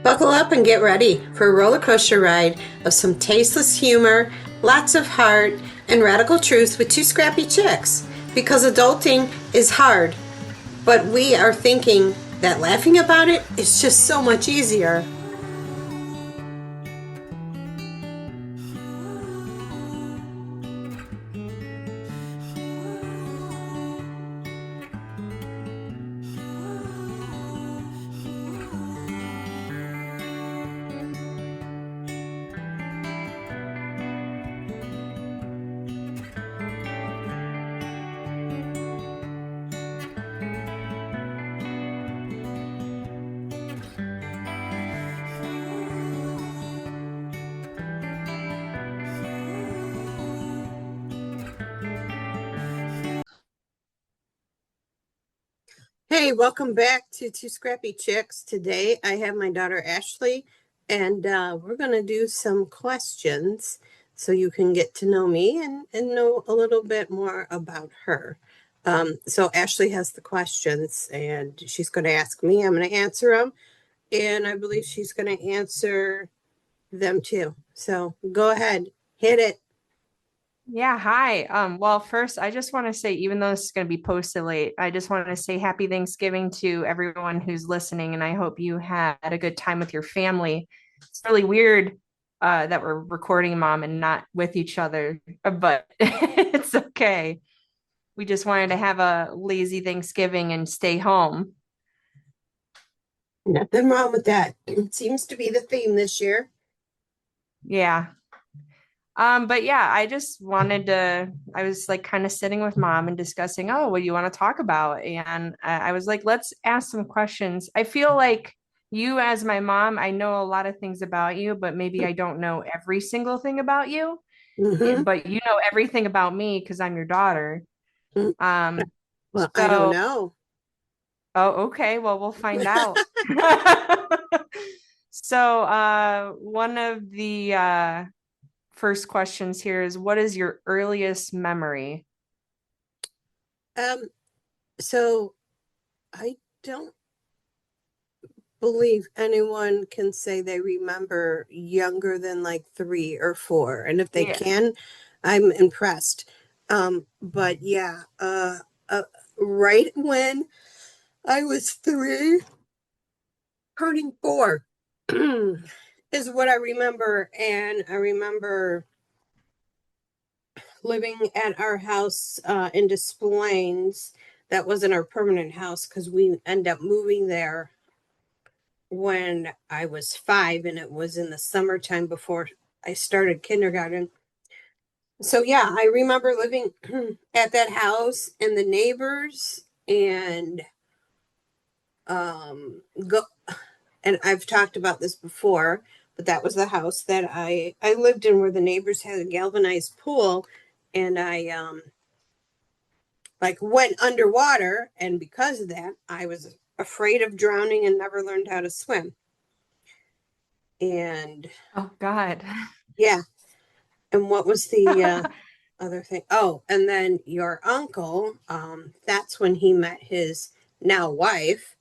Buckle up and get ready for a roller coaster ride of some tasteless humor, lots of heart, and radical truth with two scrappy chicks. Because adulting is hard, but we are thinking that laughing about it is just so much easier. Hey, welcome back to Two Scrappy Chicks. Today I have my daughter Ashley, and we're going to do some questions so you can get to know me and know a little bit more about her. So Ashley has the questions, and she's going to ask me. I'm going to answer them, and I believe she's going to answer them too. So go ahead, hit it. Yeah, hi. Well, first, I just want to say, even though this is going to be posted late, I just want to say happy Thanksgiving to everyone who's listening, and I hope you had a good time with your family. It's really weird that we're recording mom and not with each other, but it's okay. We just wanted to have a lazy Thanksgiving and stay home. Nothing wrong with that. It seems to be the theme this year. Yeah. But yeah, I just wanted to, I was like kind of sitting with mom and discussing, oh, what do you want to talk about? And I was like, let's ask some questions. I feel like you, as my mom, I know a lot of things about you, but maybe I don't know every single thing about you. Mm-hmm. But you know everything about me because I'm your daughter. Um, Well, I don't so, know. oh, okay, well, we'll find out. So, one of the first questions here is what is your earliest memory? Um, so I don't believe anyone can say they remember younger than like 3 or 4. And if they Yeah. can, I'm impressed. But yeah, right when I was 3, turning 4, is what I remember. And I remember living at our house in Des Plaines. That wasn't our permanent house because we ended up moving there when I was 5, and it was in the summertime before I started kindergarten. So yeah, I remember living at that house and the neighbors and go and I've talked about this before, but that was the house that I lived in where the neighbors had a galvanized pool, and I like went underwater, and because of that I was afraid of drowning and never learned how to swim. And Oh God. yeah, and what was the other thing? Oh, and then your uncle, that's when he met his now wife.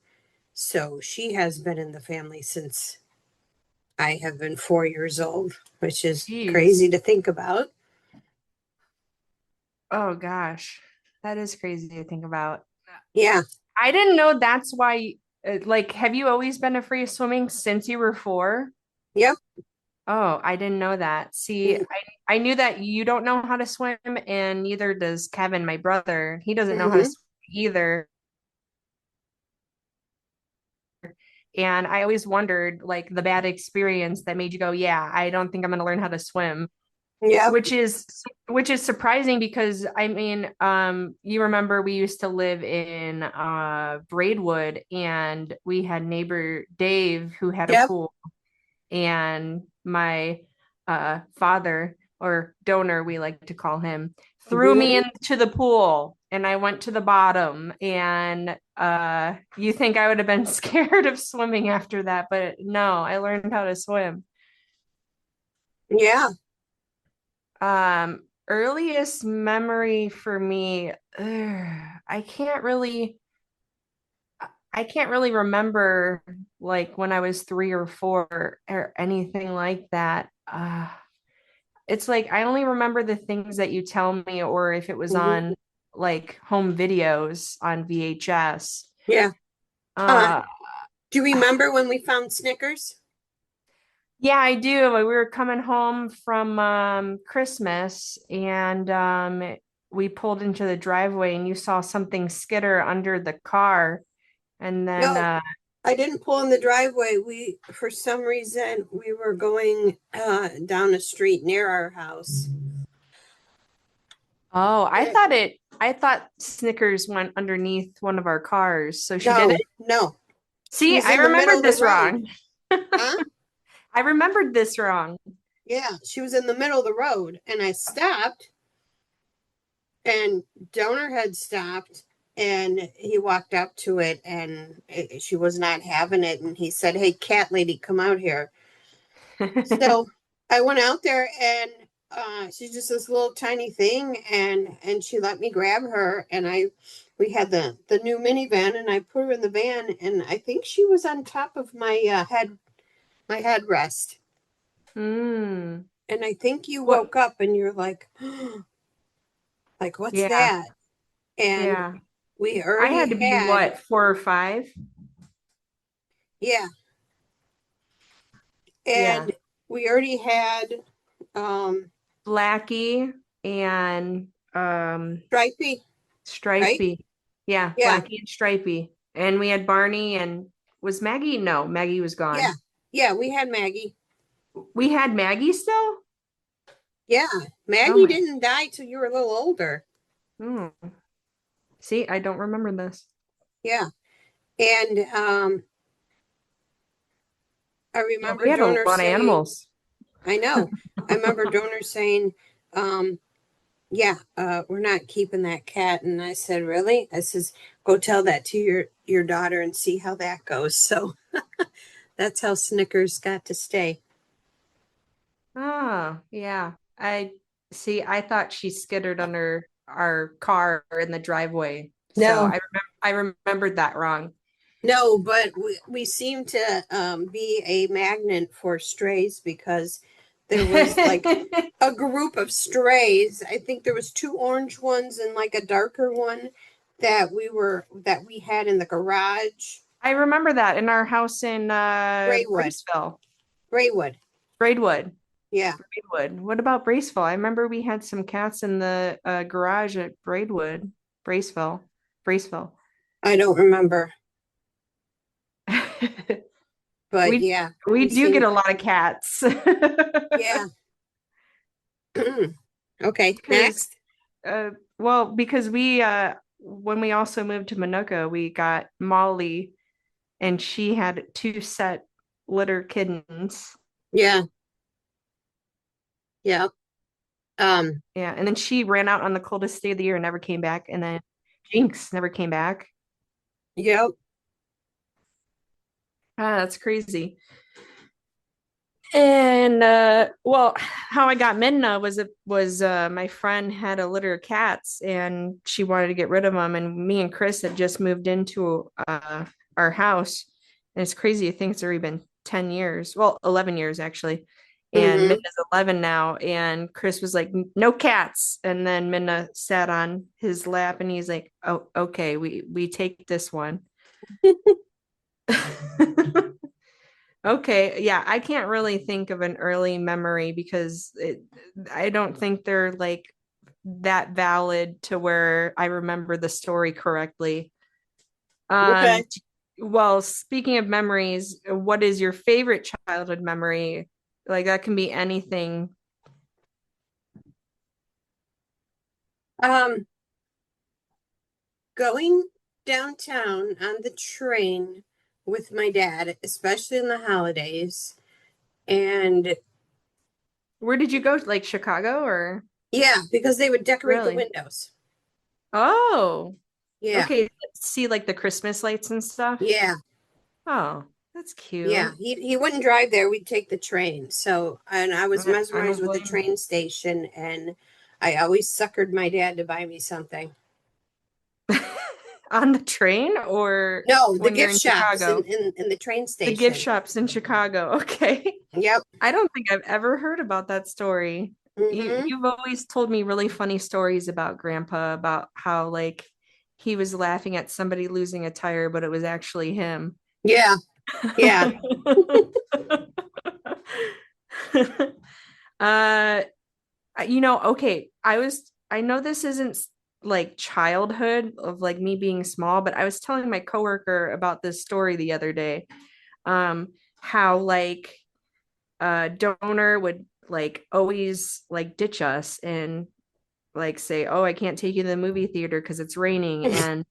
So she has been in the family since I have been 4 years old, which is Jeez. crazy to think about. Oh gosh. That is crazy to think about. Yeah. I didn't know that's why, like, have you always been afraid of swimming since you were 4? Yep. Oh, I didn't know that. See, I knew that you don't know how to swim, and neither does Kevin, my brother. He doesn't know how to Mm-hmm. swim either. And I always wondered, like, the bad experience that made you go, yeah, I don't think I'm going to learn how to swim. Yep. which is which is surprising because I mean, you remember we used to live in Braidwood, and we had neighbor Dave who had a Yep. pool, and my father, or donor we like to call him, threw me Mm-hmm. into the pool and I went to the bottom, and you think I would have been scared of swimming after that, but no, I learned how to swim. Yeah. Earliest memory for me, I can't really, I can't really remember like when I was 3 or 4 or anything like that. It's like I only remember the things that you tell me, or if it was Mhm. on like home videos on VHS. Yeah. Uh, Uh, do you remember when we found Snickers? yeah, I do. Like, we were coming home from Christmas, and we pulled into the driveway, and you saw something skitter under the car, and then No, I didn't pull in the driveway. We, for some reason, we were going down a street near our house. oh, Eh, I thought Snickers went underneath one of our cars, so she did it. No, no. She See, was I in the middle remembered of the this road. wrong. Huh? I remembered this wrong. Yeah, she was in the middle of the road, and I stopped, and Donor had stopped, and he walked up to it, and she was not having it, and he said, "Hey, cat lady, come out here." So I went out there, and she's just this little tiny thing, and she let me grab her, and we had the new minivan, and I put her in the van, and I think she was on top of my headrest, Hmm. and I think you What? woke up, and you're like, what's Yeah, that? And yeah. we I had already to be had, what, 4 or 5? yeah, Yeah. and we already had um Blackie and Stripey, right? Stripey. Yeah, Yeah, Blackie and Stripey. And we had Barney and was Maggie? No, Maggie was yeah, gone. yeah. We had Maggie. We had Maggie still? Yeah, Oh Maggie my. didn't die till you were a little older. Hmm. See, I don't remember this. Yeah, and I Yeah, remember we had a lot Donor of saying, animals. I know, I remember Donor saying, um, yeah, we're not keeping that cat. And I said, really? I says, go tell that to your daughter and see how that goes. So that's how Snickers got to stay. Oh, yeah. I see. I thought she skittered under our car in the driveway. So No, I remembered that wrong. no, but we seem to be a magnet for strays because there was like a group of strays. I think there was two orange ones and like a darker one that we had in the garage. I remember that in our house in Braywood, Braceville, Braywood. Braidwood, Yeah, Braidwood. What about Braceville? I remember we had some cats in the garage at Braidwood, Braceville, Braceville. I don't remember, but We yeah, we we do get seem a lot of cats. yeah. Okay, Because next. well, because we when we also moved to Manuka, we got Molly and she had 2 set litter kittens. Yeah, yeah. Um, Yeah, and then she ran out on the coldest day of the year and never came back. And then Jinx never came back. yep. Ah, that's crazy. And well, how I got Midna was my friend had a litter of cats and she wanted to get rid of them, and me and Chris had just moved into our house, and it's crazy. I think it's already been 10 years, well, 11 years actually. And Mm-hmm. Midna's 11 now, and Chris was like, "No cats." And then Midna sat on his lap, and he's like, "Oh, okay, we take this one." Okay, yeah, I can't really think of an early memory because I don't think they're like that valid to where I remember the story correctly. Okay. Um, well, speaking of memories, what is your favorite childhood memory? Like that can be anything. Um, going downtown on the train with my dad, especially in the holidays. And Where did you go? Like Chicago or yeah, because they would decorate the really? windows. Oh, Yeah, okay. See like the Christmas lights and stuff. yeah, Oh, that's yeah. cute. He wouldn't drive there. We'd take the train. So, and I was I mesmerized don't with the blame train station, and I always suckered my dad to buy me something. you. On the train or No, the when you're gift in shops Chicago? in the train The gift station. shops in Chicago. Okay. Yep. I don't think I've ever heard about that story. Hmm. You've always told me really funny stories about Grandpa, about how like he was laughing at somebody losing a tire, but it was actually him. Yeah. Yeah. Uh, okay, I know this isn't like childhood of like me being small, but I was telling my coworker about this story the other day. How like donor would like always like ditch us and like say, "Oh, I can't take you to the movie theater because it's raining," and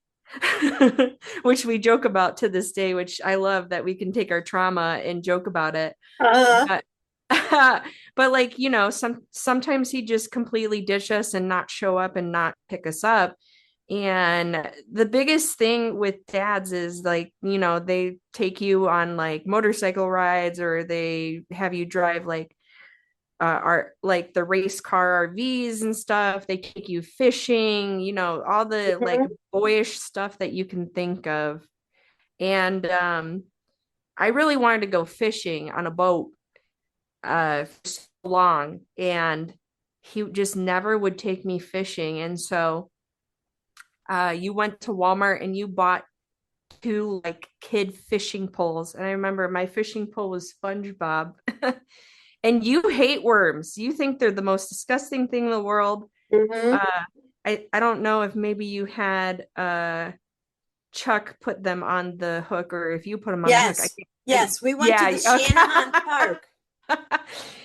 which we joke about to this day, which I love that we can take our trauma and joke about it. Uh, But but like, sometimes he just completely ditch us and not show up and not pick us up. And the biggest thing with dads is like, they take you on like motorcycle rides or they have you drive like are like the race car RVs and stuff. They take you fishing, all the like mhm. boyish stuff that you can think of. And I really wanted to go fishing on a boat for so long, and he just never would take me fishing. And so you went to Walmart and you bought two like kid fishing poles. And I remember my fishing pole was SpongeBob. And you hate worms. You think they're the most disgusting thing in the world. Mhm. Uh, I don't know if maybe you had Chuck put them on the hook or if you put them on the hook. Yes. Yes. We went to Yeah, the Shanahan Park.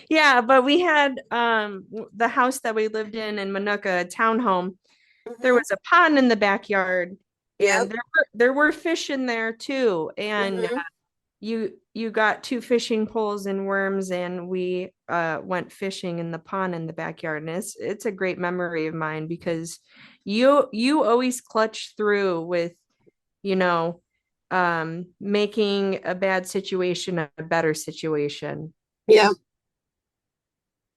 yeah, but we had the house that we lived in Manuka, a townhome. There Hmm. was a pond in the backyard, and Yep. there were fish in there too. And Hmm. you got two fishing poles and worms, and we went fishing in the pond in the backyard. And it's a great memory of mine because you always clutch through with, you know, making a bad situation a better situation. Yep.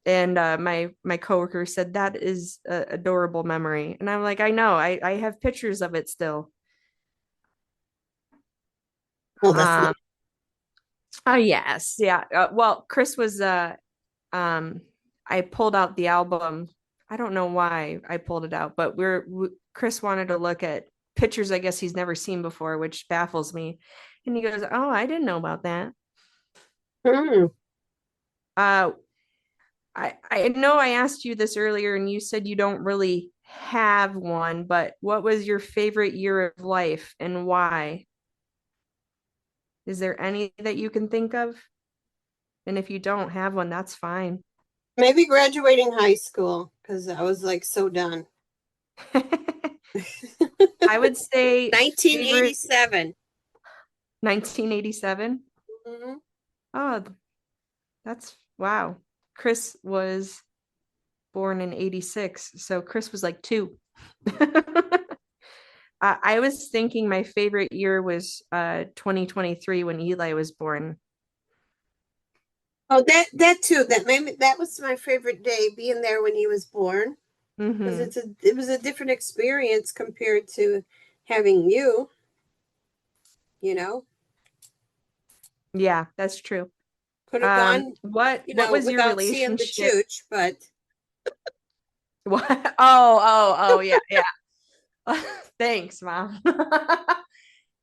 And my coworker said that is a adorable memory, and I'm like, I know, I have pictures of it still. Oh, that's nice. Um, oh yes, yeah. Well, Chris was um, I pulled out the album. I don't know why I pulled it out, but Chris wanted to look at pictures I guess he's never seen before, which baffles me. And he goes, "Oh, I didn't know about that." Hmm. Uh, I know I asked you this earlier and you said you don't really have one, but what was your favorite year of life and why? Is there any that you can think of? And if you don't have one, that's fine. Maybe graduating high school because I was like so done. I would say favorite 1987. 1987. Hmm. Oh, that's wow. Chris was born in 86, so Chris was like 2. I was thinking my favorite year was 2023 when Eli was born. Oh, that too. That was my favorite day, being there when he was born, because Hmm. it was a different experience compared to having you. You know, Yeah, that's true. could have gone, What was your without seeing the relationship? chooch, but What? Oh, yeah, yeah. Thanks, Mom.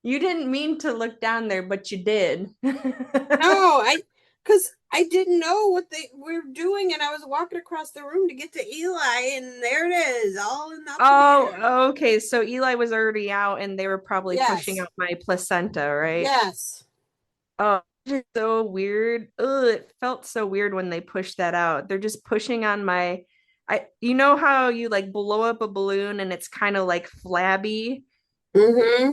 You didn't mean to look down there, but you did. no, because I didn't know what they were doing, and I was walking across the room to get to Eli, and there it is, all in up in the air. Oh, okay. So Eli was already out and they were probably pushing Yes, out my placenta, right? yes. Oh, it's so weird. Ugh, it felt so weird when they pushed that out. They're just pushing on you know how you like blow up a balloon and it's kind of like flabby? Mm-hmm.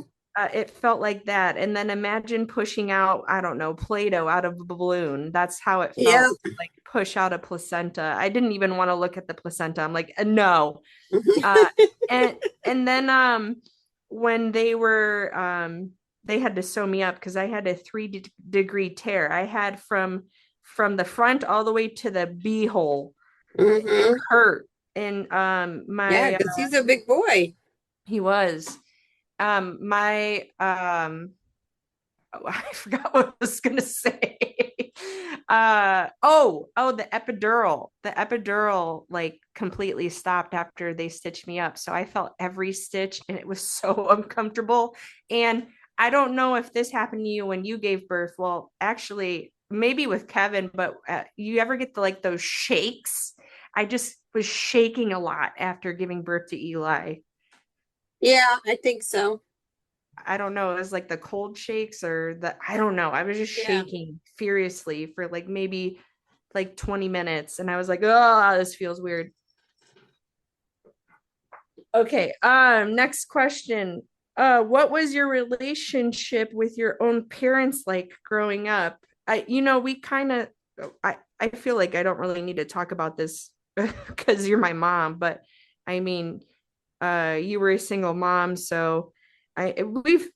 It felt like that. And then imagine pushing out, I don't know, Play-Doh out of a balloon. That's how it felt Yep. to like push out a placenta. I didn't even want to look at the placenta. I'm like, no. Uh, and and then when they had to sew me up because I had a 3-degree tear. I had from the front all the way to the beehole. It Mm-hmm. hurt. And Yeah, because he's a big boy. he was. My oh, I forgot what I was gonna say. The epidural. The epidural like completely stopped after they stitched me up. So I felt every stitch and it was so uncomfortable. And I don't know if this happened to you when you gave birth. Well, actually, maybe with Kevin, but you ever get the like those shakes? I just was shaking a lot after giving birth to Eli. Yeah, I think so. I don't know, it was like the cold shakes or I don't know. I was just Yeah. shaking furiously for like maybe like 20 minutes and I was like, "Oh, this feels weird." Okay, next question. What was your relationship with your own parents like growing up? We kind of I feel like I don't really need to talk about this because you're my mom, but I mean, you were a single mom, so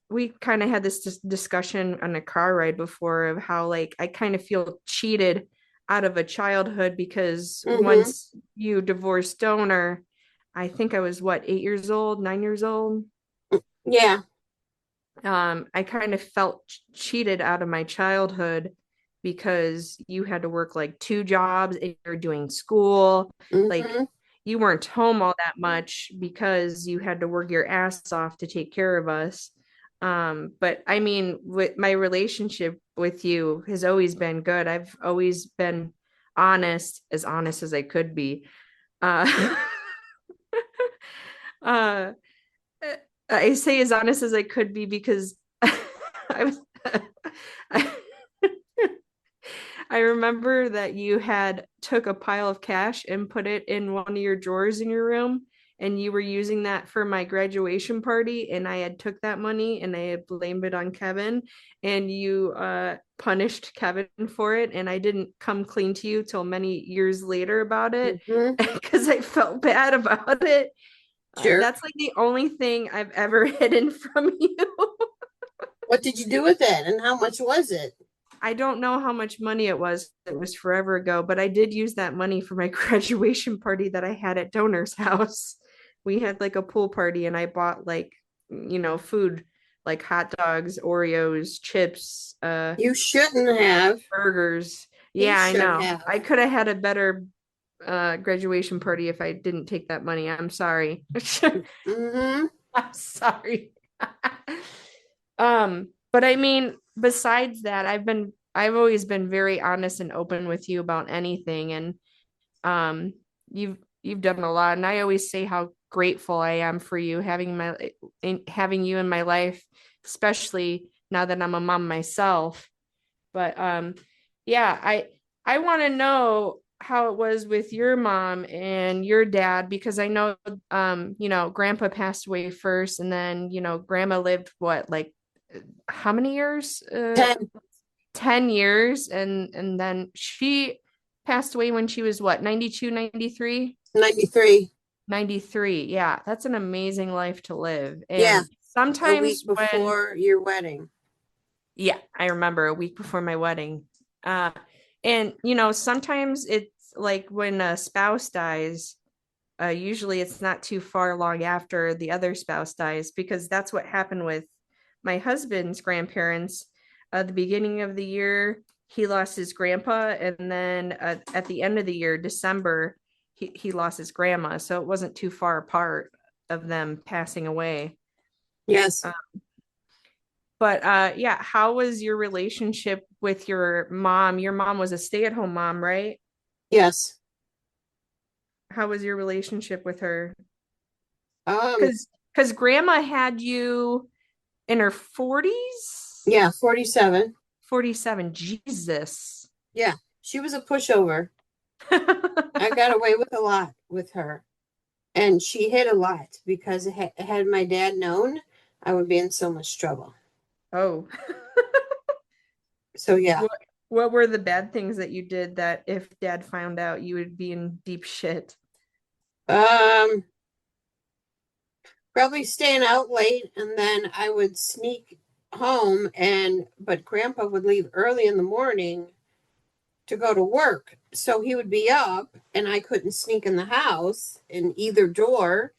we kind of had this discussion on a car ride before of how like I kind of feel cheated out of a childhood because Mm-hmm. once you divorced donor, I think I was what, 8 years old, 9 years old. Yeah. I kind of felt cheated out of my childhood because you had to work like two jobs and you're doing school. Like Mm-hmm. you weren't home all that much because you had to work your ass off to take care of us. But I mean, with my relationship with you has always been good. I've always been honest as I could be. Uh, uh, I say as honest as I could be because I was I, I remember that you had took a pile of cash and put it in one of your drawers in your room and you were using that for my graduation party and I had took that money and I had blamed it on Kevin and you punished Kevin for it and I didn't come clean to you till many years later about it Mm-hmm. because I felt bad about it. Sure. That's like the only thing I've ever hidden from you. What did you do with it and how much was it? I don't know how much money it was. It was forever ago, but I did use that money for my graduation party that I had at Donor's house. We had like a pool party and I bought like, food like hot dogs, Oreos, chips, You shouldn't have. burgers. He Yeah, I should know. have. I could have had a better graduation party if I didn't take that money. I'm sorry. Mm-hmm. I'm sorry. But I mean, besides that, I've always been very honest and open with you about anything, and um, you've done a lot, and I always say how grateful I am for you having you in my life, especially now that I'm a mom myself. But yeah, I want to know how it was with your mom and your dad because I know grandpa passed away first and then grandma lived what like how many years 10, 10 years and then she passed away when she was what 92, 93, 93. 93. Yeah, that's an amazing life to live Yeah. and A sometimes week when before your wedding. yeah, I remember a week before my wedding. Uh, and sometimes it's like when a spouse dies, usually it's not too far long after the other spouse dies because that's what happened with my husband's grandparents. The beginning of the year, he lost his grandpa, and then at the end of the year, December, he lost his grandma. So it wasn't too far apart of them passing away. Yes. Uh, but yeah, how was your relationship with your mom? Your mom was a stay-at-home mom, right? Yes. How was your relationship with her? Um, Because grandma had you in her 40s? yeah, 47. 47. Jesus. Yeah. She was a pushover. I got away with a lot with her. And she hid a lot because had my dad known, I would be in so much trouble. Oh. So yeah. What what were the bad things that you did that if dad found out you would be in deep shit? Um, Probably staying out late and then I would sneak home but grandpa would leave early in the morning to go to work. So he would be up and I couldn't sneak in the house in either door.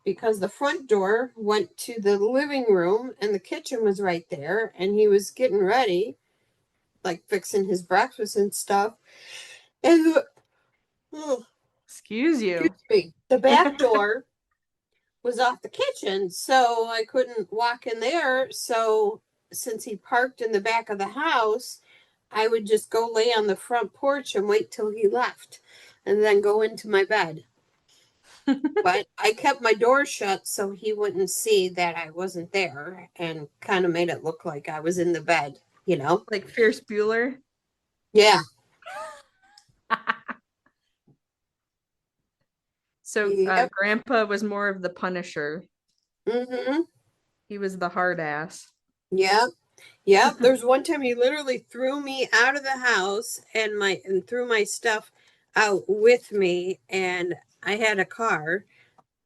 because the front door went to the living room and the kitchen was right there. And he was getting ready, like fixing his breakfast and stuff. And oh, Excuse excuse you. me, the back door was off the kitchen, so I couldn't walk in there. So since he parked in the back of the house, I would just go lay on the front porch and wait till he left and then go into my bed. But I kept my door shut so he wouldn't see that I wasn't there and kind of made it look like I was in the bed, you know? Like Fierce Bueller. Yeah. So Yep. Grandpa was more of the Punisher. Mm-hmm. He was the hard ass. Yep. Yep. There's one time he literally threw me out of the house and threw my stuff out with me, and I had a car.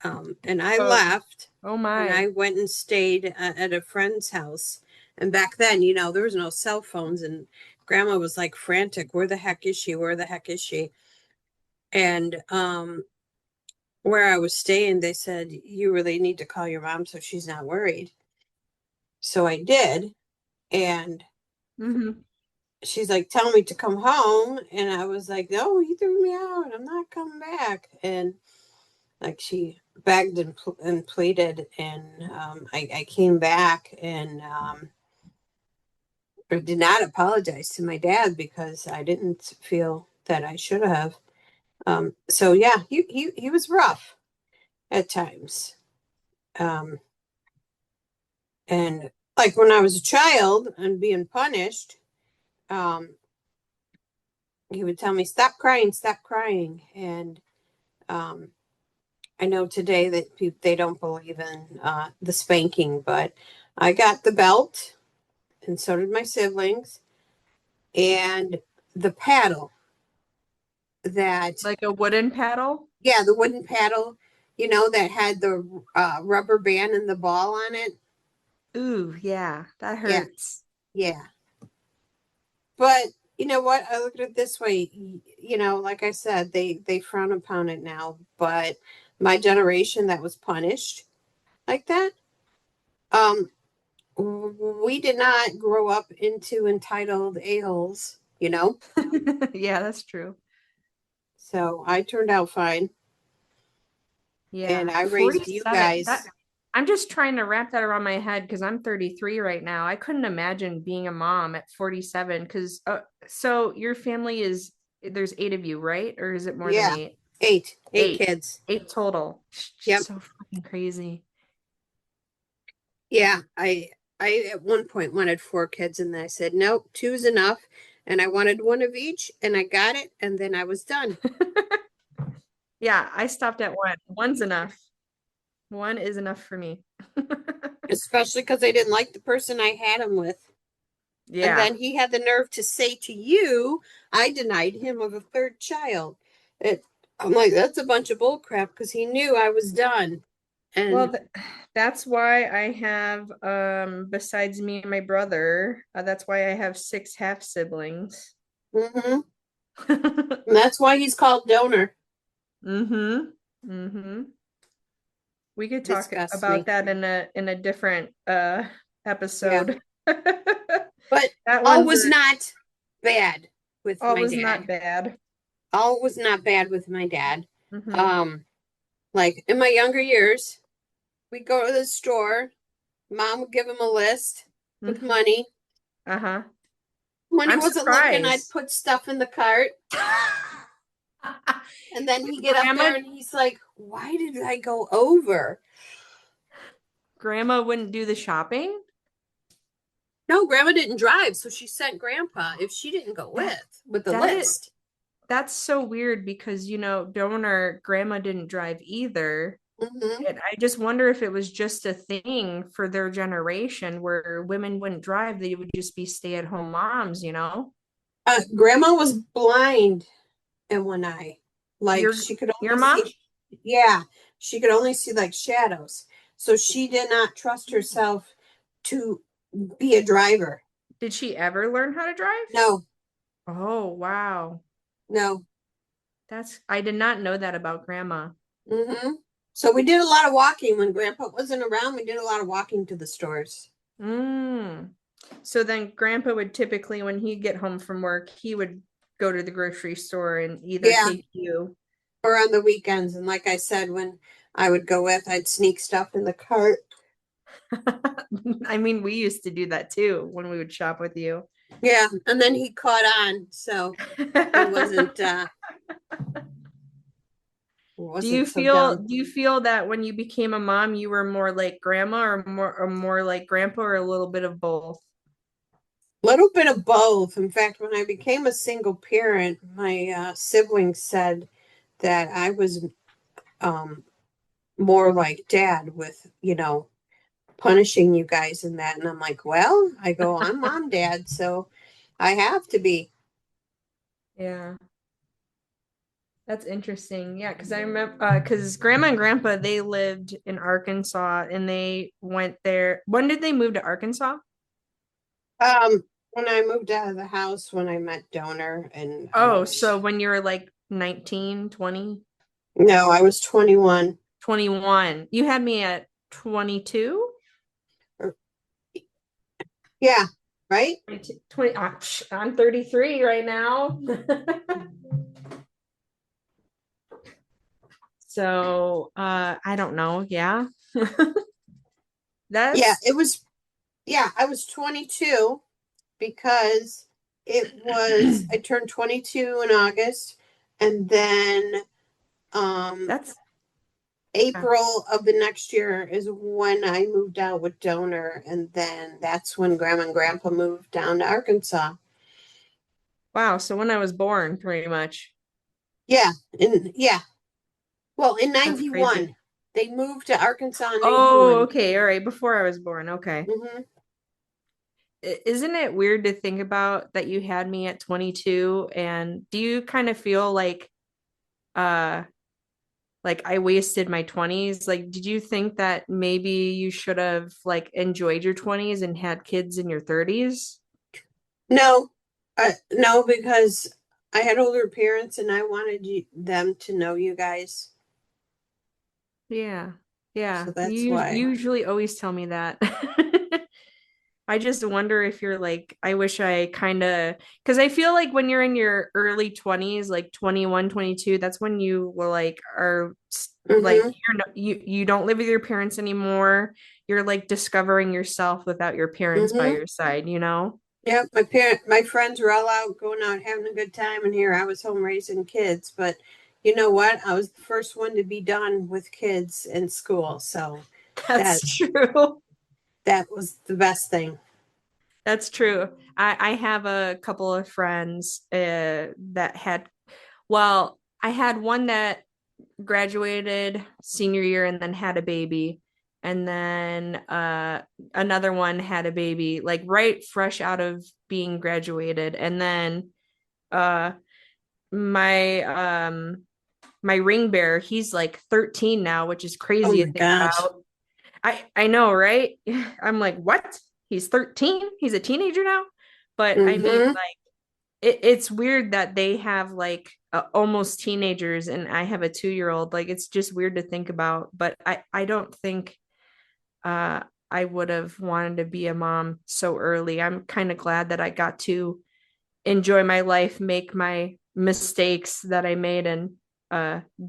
And I Oh, left oh and I my. went and stayed at a friend's house. And back then, you know, there was no cell phones, and grandma was like frantic. Where the heck is she? Where the heck is she? And where I was staying, they said, you really need to call your mom so she's not worried. So I did. And Hmm. she's like telling me to come home. And I was like, no, he threw me out. I'm not coming back. And like she begged and pleaded, and I came back and I did not apologize to my dad because I didn't feel that I should have. So yeah, he was rough at times, um, and like when I was a child and being punished, um, he would tell me, stop crying," and um, I know today that they don't believe in the spanking, but I got the belt, and so did my siblings, and the paddle that, Like a wooden paddle. yeah, the wooden paddle, you know, that had the rubber band and the ball on it. Ooh, yeah, that Yeah, hurts. yeah. But you know what? I look at it this way. You know, like I said, they frown upon it now. But my generation that was punished like that, um, we did not grow up into entitled a-holes, you know? Yeah, that's true. So I turned out fine, and Yeah, I raised you 47. That guys. I'm just trying to wrap that around my head because I'm 33 right now. I couldn't imagine being a mom at 47 because so your family is there's eight of you, right? Or is it more than Yeah, eight? eight Eight. kids. Eight total. Yep. So fucking crazy. Yeah, I at one point wanted four kids, and then I said, nope, two's enough. And I wanted one of each, and I got it, and then I was done. Yeah, I stopped at one. One's enough. One is enough for me. Especially because I didn't like the person I had him with. And Yeah. then he had the nerve to say to you, I denied him of a third child. It, I'm like, that's a bunch of bull crap because he knew I was done. Well, And that's why I have besides me and my brother, that's why I have six half siblings. mhm. And that's why he's called donor. Mm-hmm. Mm-hmm. We could talk Disgusts about me. that in a different Yeah. episode. But That all one's was not bad with all my was not dad. bad. All was not bad with my dad. Mm-hmm. Um, like in my younger years, we'd go to the store. Mom would give him a list with Mm-hmm. money. Uh-huh. Money I'm wasn't looking, I'd surprised. put stuff in the cart. And then he'd get up Grandma there and he's like, why did I go over? Grandma wouldn't do the shopping? No, grandma didn't drive, so she sent grandpa if she didn't go That with the that is list. that's so weird because donor grandma didn't drive either. Hmm. And I just wonder if it was just a thing for their generation where women wouldn't drive, they would just be stay-at-home moms. Grandma was blind in one eye. Like Your she could your only mom? see, yeah, she could only see like shadows. So she did not trust herself to be a driver. Did she ever learn how to drive? No, Oh, wow. no. I did not know that about grandma. Hmm. So we did a lot of walking when Grandpa wasn't around. We did a lot of walking to the stores. Mm. So then grandpa would typically, when he'd get home from work, he would go to the grocery store and either Yeah, take you. or on the weekends. And like I said, when I would go with, I'd sneak stuff in the cart. I mean, we used to do that too when we would shop with you. Yeah, and then he caught on, so he wasn't wasn't so dumb. Do you feel that when you became a mom, you were more like grandma or more like grandpa or a little bit of both? Little bit of both. In fact, when I became a single parent, my siblings said that I was um, more like dad with, punishing you guys and that. And I'm like, well, I go, I'm mom, dad, so I have to be. Yeah. That's interesting. Yeah, because I remember because grandma and grandpa they lived in Arkansas and they went there. When did they move to Arkansas? When I moved out of the house, when I met Donor, and I Oh, was, so when you were like 19, 20, no, I was 21. 21. You had me at 22? Yeah, right? 20, I'm 33 right now. So, I don't know. Yeah. Yeah, That's it was, yeah, I was 22 because I turned 22 in August, and then um, that's April of the next year is when I moved out with Donor, and then that's when Grandma and Grandpa moved down to Arkansas. wow. So when I was born, pretty much. Yeah, and yeah, well, in That's crazy. 91, they moved to Arkansas in Oh, 91. okay. All right. Before I was born. Okay. Hmm. Isn't it weird to think about that you had me at 22? And do you kind of feel uh like I wasted my 20s? Like, did you think that maybe you should have like enjoyed your 20s and had kids in your 30s? No, no, because I had older parents and I wanted them to know you guys. Yeah. Yeah. So that's You why. usually always tell me that. I just wonder if you're like, I wish I kind of, because I feel like when you're in your early 20s, like 21, 22, that's when you were like, like, Hmm. you don't live with your parents anymore. You're like discovering yourself without your parents by Hmm. your side, you know? Yeah, my friends were all out going out having a good time, and here I was home raising kids. But you know what? I was the first one to be done with kids in school, so that That's true. that was the best thing. That's true. I have a couple of friends that had, well, I had one that graduated senior year and then had a baby. And then another one had a baby, like right fresh out of being graduated. And then uh, my my ring bearer, he's like 13 now, which is Oh crazy my to think gosh. about. I know, right? I'm like, what? He's 13? He's a teenager now? But I mean, Hmm. like, it's weird that they have like almost teenagers and I have a 2 year old. Like, it's just weird to think about. But I don't think uh, I would have wanted to be a mom so early. I'm kind of glad that I got to enjoy my life, make my mistakes that I made, and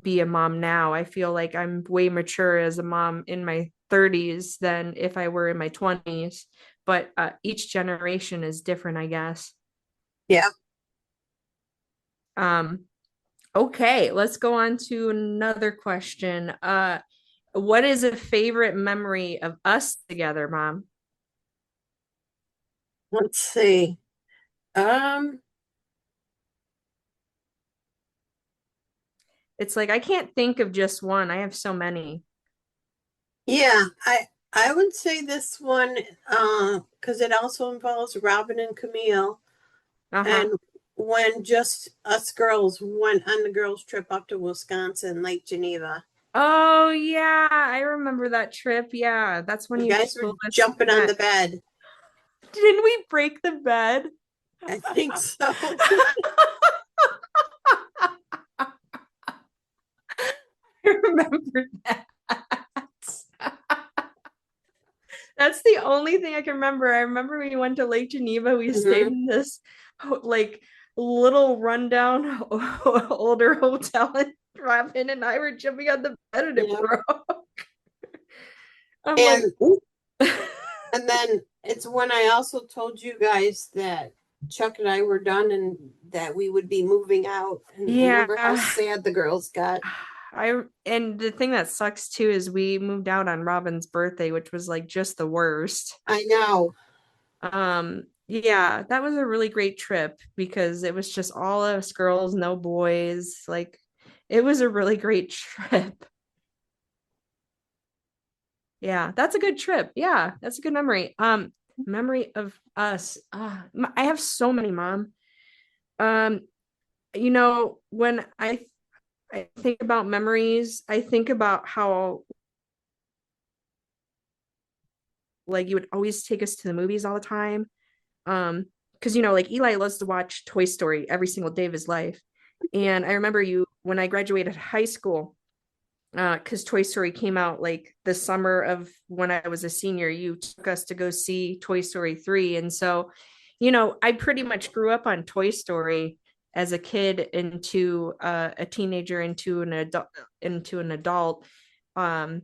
be a mom now. I feel like I'm way mature as a mom in my 30s than if I were in my 20s. But each generation is different, I guess. Yeah. Um, okay, let's go on to another question. What is a favorite memory of us together, Mom? Let's see. Um, It's like I can't think of just one. I have so many. yeah, I would say this one, because it also involves Robin and Camille, Uh-huh. and when just us girls went on the girls' trip up to Wisconsin, Lake Geneva. Oh yeah, I remember that trip. Yeah, that's when You you guys were told us jumping on that. the bed. Didn't we break the bed? I think so. I remember that. only thing I can remember. I remember we went to Lake Geneva. We stayed Mhm. in this like little rundown older hotel, and Robin and I were jumping on the bed and it Yeah. broke. I'm like, And "Ooh." and then it's when I also told you guys that Chuck and I were done and that we would be moving out. And Yeah. remember how sad the girls got? And the thing that sucks too is we moved out on Robin's birthday, which was like just the worst. I know. Yeah, that was a really great trip because it was just all us girls, no boys. Like it was a really great trip. Yeah, that's a good trip. Yeah, that's a good memory. Memory of us. I have so many, Mom. Um, when I think about memories, I think about how like you would always take us to the movies all the time. Because like Eli loves to watch Toy Story every single day of his life. And I remember you when I graduated high school, because Toy Story came out like the summer of when I was a senior, you took us to go see Toy Story 3. And so, I pretty much grew up on Toy Story as a kid into a teenager into an adult. Um,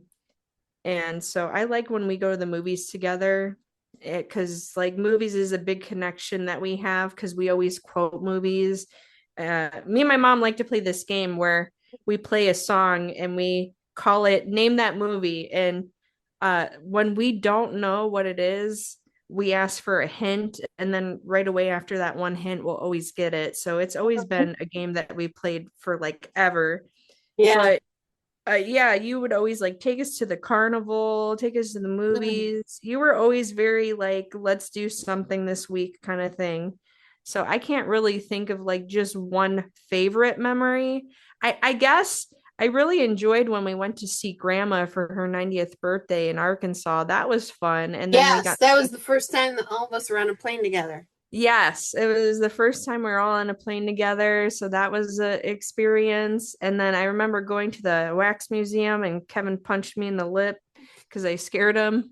and so I like when we go to the movies together because like movies is a big connection that we have because we always quote movies. Me and my mom like to play this game where we play a song and we call it Name That Movie. And when we don't know what it is, we ask for a hint. And then right away after that one hint, we'll always get it. So it's always been a game that we played for like ever. Yeah. But yeah, you would always like take us to the carnival, take us to the movies. You were always very like, let's do something this week kind of thing. So I can't really think of like just one favorite memory. I guess I really enjoyed when we went to see grandma for her 90th birthday in Arkansas. That was fun. And then we Yes, got that was the first time that all of us were on a plane together. Yes, it was the first time we were all on a plane together, so that was an experience. And then I remember going to the wax museum and Kevin punched me in the lip because I scared him.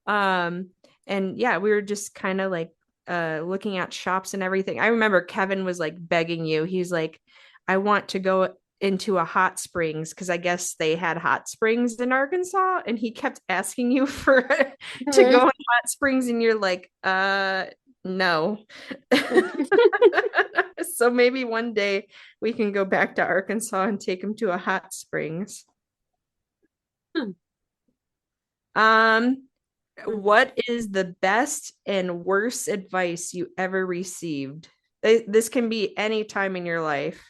Um, and yeah, we were just kind of like looking at shops and everything. I remember Kevin was like begging you. He's like, I want to go into a hot springs because I guess they had hot springs in Arkansas, and he kept asking you for to go Mhm. in hot springs, and you're like, no. So maybe one day we can go back to Arkansas and take him to a hot springs. Um, what is the best and worst advice you ever received? This can be any time in your life.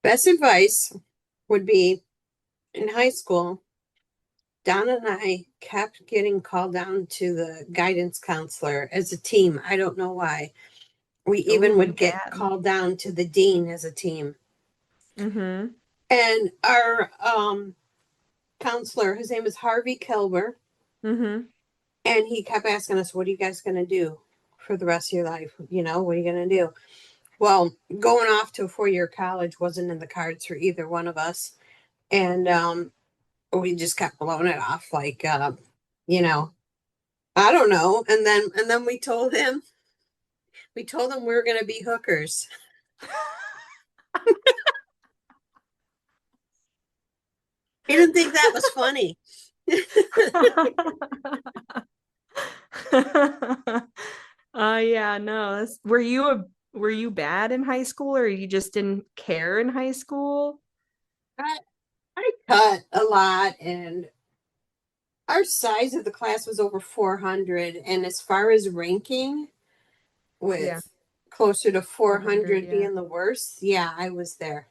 Best advice would be in high school, Donna and I kept getting called down to the guidance counselor as a team. I don't know why. We even Oh, would get bad. called down to the dean as a team. Mm-hmm. And our counselor, his name is Harvey Kilber, Mm-hmm. and he kept asking us, "What are you guys going to do for the rest of your life? What are you going to do?" Well, going off to a 4-year college wasn't in the cards for either one of us. And we just kept blowing it off like, you know, I don't know. And then we told him we were going to be hookers. He didn't think that was funny. Yeah, no. Were you bad in high school or you just didn't care in high school? I, I cut a lot, and our size of the class was over 400. And as far as ranking, Yeah, with closer to 400, 400 yeah. being the worst, yeah, I was there.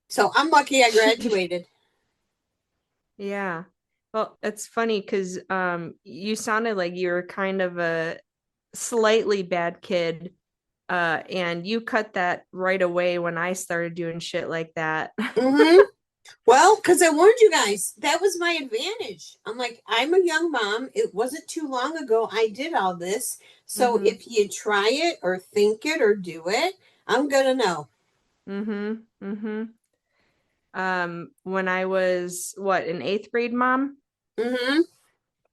So I'm lucky I graduated. Yeah. Well, it's funny because you sounded like you were kind of a slightly bad kid. And you cut that right away when I started doing shit like that. Hmm. Well, because I warned you guys, that was my advantage. I'm like, I'm a young mom. It wasn't too long ago I did all this. So Mm-hmm. if you try it or think it or do it, I'm going to know. Mm-hmm. Mm-hmm. when I was in eighth grade, Mom? Mm-hmm.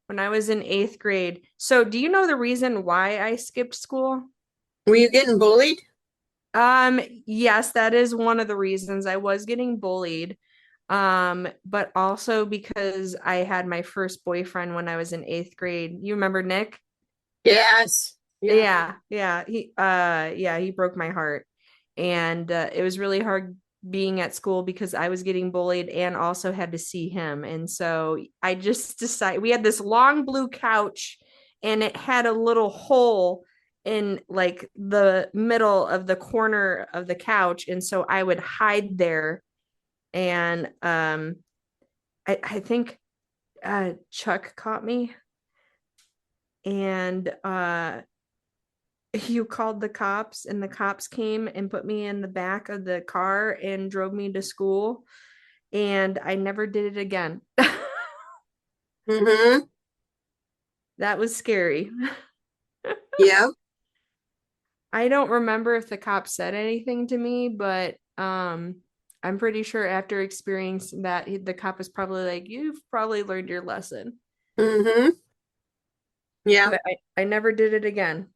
When I was in eighth grade. So do you know the reason why I skipped school? Were you getting bullied? Yes, that is one of the reasons I was getting bullied. But also because I had my first boyfriend when I was in eighth grade. You remember Nick? Yes. Yeah. Yeah, he broke my heart. And it was really hard being at school because I was getting bullied and also had to see him. And so I just decided we had this long blue couch and it had a little hole in like the middle of the corner of the couch. And so I would hide there. And I think Chuck caught me and you called the cops and the cops came and put me in the back of the car and drove me to school and I never did it again. Mm-hmm. That was scary. Yeah. I don't remember if the cops said anything to me, but I'm pretty sure after experiencing that the cop was probably like, you've probably learned your lesson. Mm-hmm. Yeah. But I never did it again.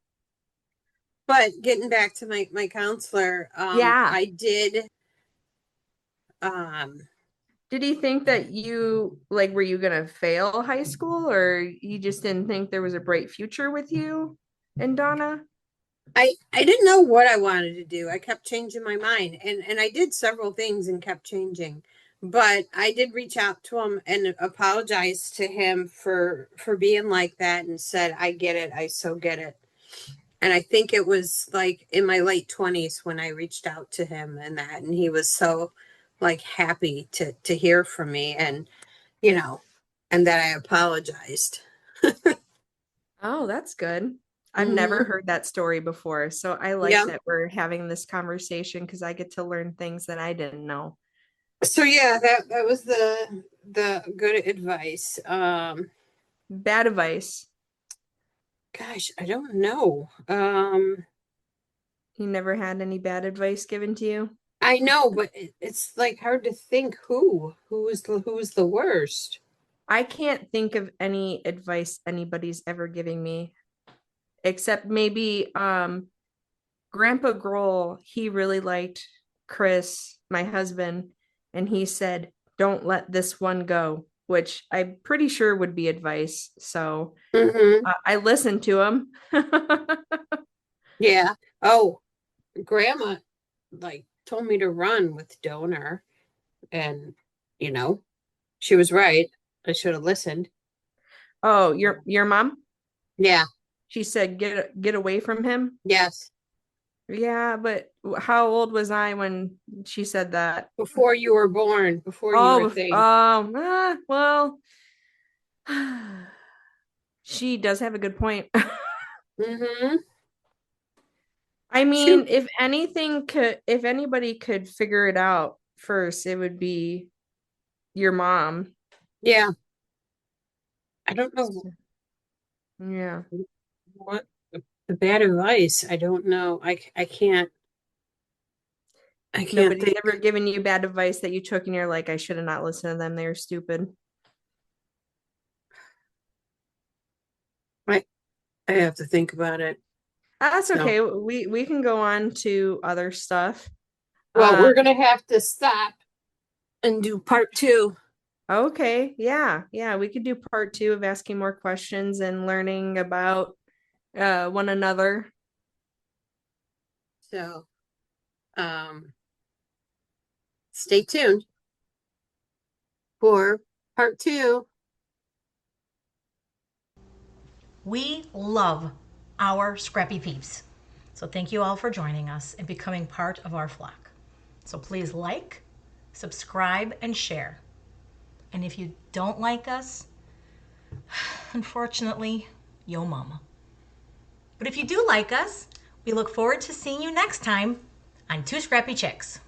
But getting back to my counselor, Yeah. I did um Did he think that you like were you gonna fail high school or you just didn't think there was a bright future with you and Donna? I didn't know what I wanted to do. I kept changing my mind and I did several things and kept changing. But I did reach out to him and apologize to him for being like that and said, I get it. I so get it. And I think it was like in my late 20s when I reached out to him and he was so like happy to hear from me and you know and that I apologized. Oh, that's good. I've never Hmm. heard that story before. So I like Yeah. that we're having this conversation because I get to learn things that I didn't know. So yeah, that was the good advice. Bad advice. Gosh, I don't know. You never had any bad advice given to you? I know, but it's like hard to think who was the worst. I can't think of any advice anybody's ever giving me except maybe Grandpa Grohl, he really liked Chris, my husband, and he said, "Don't let this one go," which I'm pretty sure would be advice. So Hmm. I listened to him. Yeah. Oh, Grandma like told me to run with Donor, and you know she was right. I should have listened. Oh, your mom? Yeah. She said, "Get away from him." Yes. Yeah, but how old was I when she said that? Before you were born, before you were a Oh, thing. well, she does have a good point. Hmm. I Shoot. mean, if anybody could figure it out first, it would be your mom. Yeah. I don't know Yeah. what the bad advice. I don't know. I can't. I can't Nobody's think. ever given you bad advice that you took and you're like, I should have not listened to them. They were stupid. I I have to think about it. That's So, okay. We can go on to other stuff. well, Uh, we're gonna have to stop and do part two. okay. Yeah. Yeah. We could do part two of asking more questions and learning about one another. So, um, stay tuned for part two. We love our Scrappy Peeps. So thank you all for joining us and becoming part of our flock. So please like, subscribe, and share. And if you don't like us, unfortunately, yo mama. But if you do like us, we look forward to seeing you next time on Two Scrappy Chicks.